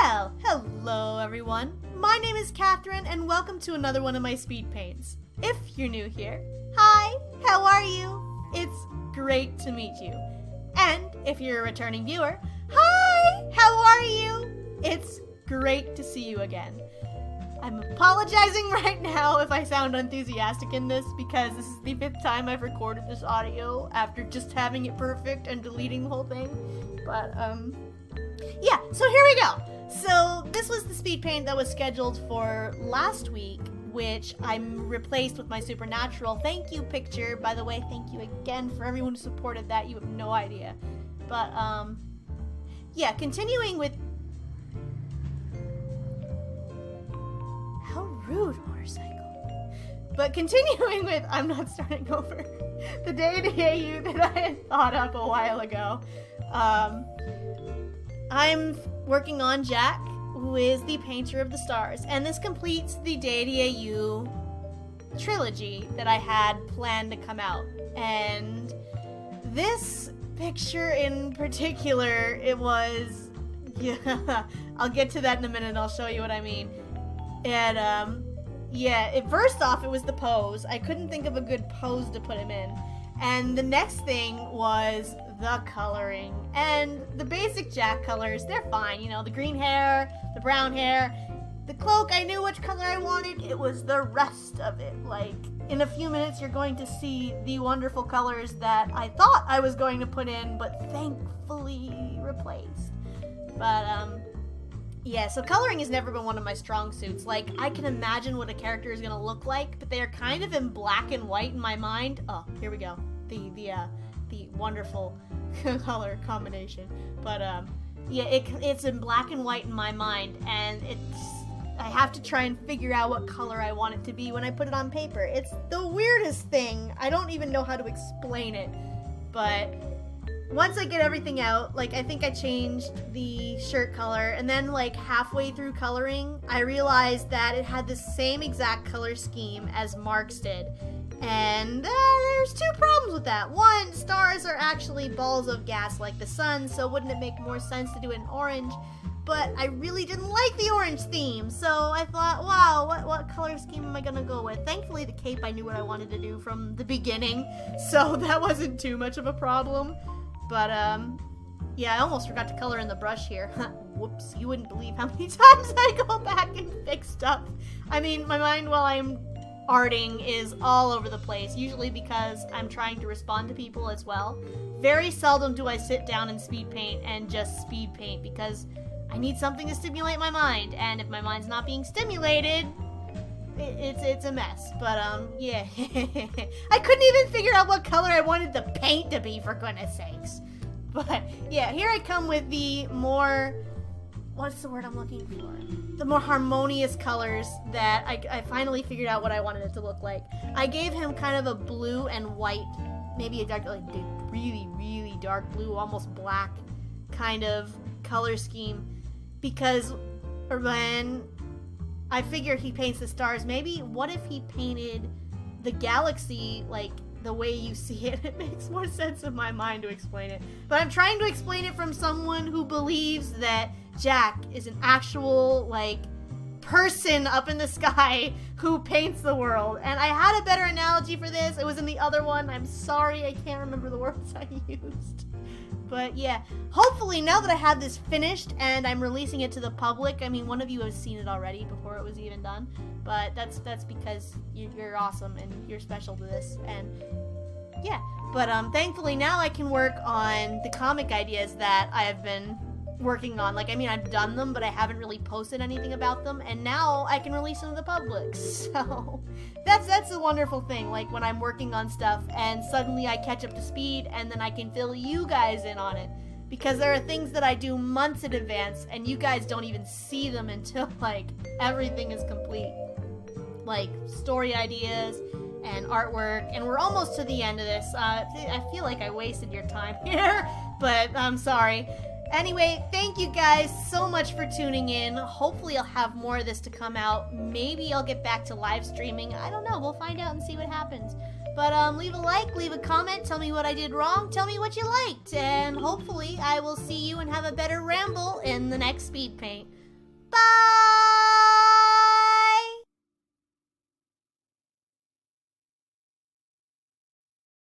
Well, hello everyone. My name is Catherine and welcome to another one of my speed paints. If you're new here, hi, how are you? It's great to meet you. And if you're a returning viewer, hi, how are you? It's great to see you again. I'm apologizing right now if I sound enthusiastic in this because this is the 5th time I've recorded this audio after just having it perfect and deleting the whole thing. But, yeah, so here we go. So this was the speed paint that was scheduled for last week, which I'm replaced with my supernatural thank you picture. By the way, thank you again for everyone who supported that. You have no idea. But, yeah, continuing with... How rude, motorcycle. But continuing with... I'm not starting over. The Deity AU that I had thought up a while ago. I'm working on Jack, who is the painter of the stars, and this completes the Deity AU trilogy that I had planned to come out. And this picture in particular, it was, yeah, I'll get to that in a minute, I'll show you what I mean. And, yeah, first off, it was the pose. I couldn't think of a good pose to put him in. And the next thing was the coloring. And the basic Jack colors, they're fine. You know, the green hair, the brown hair. The cloak, I knew which color I wanted. It was the rest of it. Like, in a few minutes, you're going to see the wonderful colors that I thought I was going to put in, but thankfully replaced. But, yeah, so coloring has never been one of my strong suits. Like, I can imagine what a character is going to look like, but they are kind of in black and white in my mind. Oh, here we go. The wonderful color combination. But, yeah, it's in black and white in my mind, and I have to try and figure out what color I want it to be when I put it on paper. It's the weirdest thing. I don't even know how to explain it, but... Once I get everything out, like, I think I changed the shirt color, and then, like, halfway through coloring, I realized that it had the same exact color scheme as Mark's did. And there's two problems with that. One, stars are actually balls of gas like the sun, so wouldn't it make more sense to do it in orange? But I really didn't like the orange theme, so I thought, wow, what color scheme am I gonna go with? Thankfully, the cape, I knew what I wanted to do from the beginning, so that wasn't too much of a problem. But, yeah, I almost forgot to color in the brush here. Whoops, you wouldn't believe how many times I go back and fix stuff. I mean, my mind while I'm arting is all over the place, usually because I'm trying to respond to people as well. Very seldom do I sit down and speed paint and just speed paint, because I need something to stimulate my mind, and if my mind's not being stimulated, it's a mess. But, yeah. I couldn't even figure out what color I wanted the paint to be, for goodness sakes. But, yeah, here I come with the more... What's the word I'm looking for? The more harmonious colors that I finally figured out what I wanted it to look like. I gave him kind of a blue and white, maybe a dark, like, really, really dark blue, almost black kind of color scheme. Because when... I figure he paints the stars. Maybe, what if he painted the galaxy, like, the way you see it? It makes more sense in my mind to explain it. But I'm trying to explain it from someone who believes that Jack is an actual, like, person up in the sky who paints the world. And I had a better analogy for this. It was in the other one. I'm sorry, I can't remember the words I used. But yeah, hopefully now that I have this finished and I'm releasing it to the public, I mean, one of you has seen it already before it was even done, but that's because you're awesome and you're special to this, and yeah. But thankfully now I can work on the comic ideas that I have been working on. Like, I mean, I've done them, but I haven't really posted anything about them, and now I can release them to the public. So that's a wonderful thing, like when I'm working on stuff and suddenly I catch up to speed and then I can fill you guys in on it, because there are things that I do months in advance and you guys don't even see them until, like, everything is complete, like story ideas and artwork. And we're almost to the end of this. I feel like I wasted your time here, but I'm sorry. Anyway, thank you guys so much for tuning in. Hopefully I'll have more of this to come out. Maybe I'll get back to live streaming. I don't know. We'll find out and see what happens. But leave a like, leave a comment, tell me what I did wrong, tell me what you liked, and hopefully I will see you and have a better ramble in the next speed paint. Bye!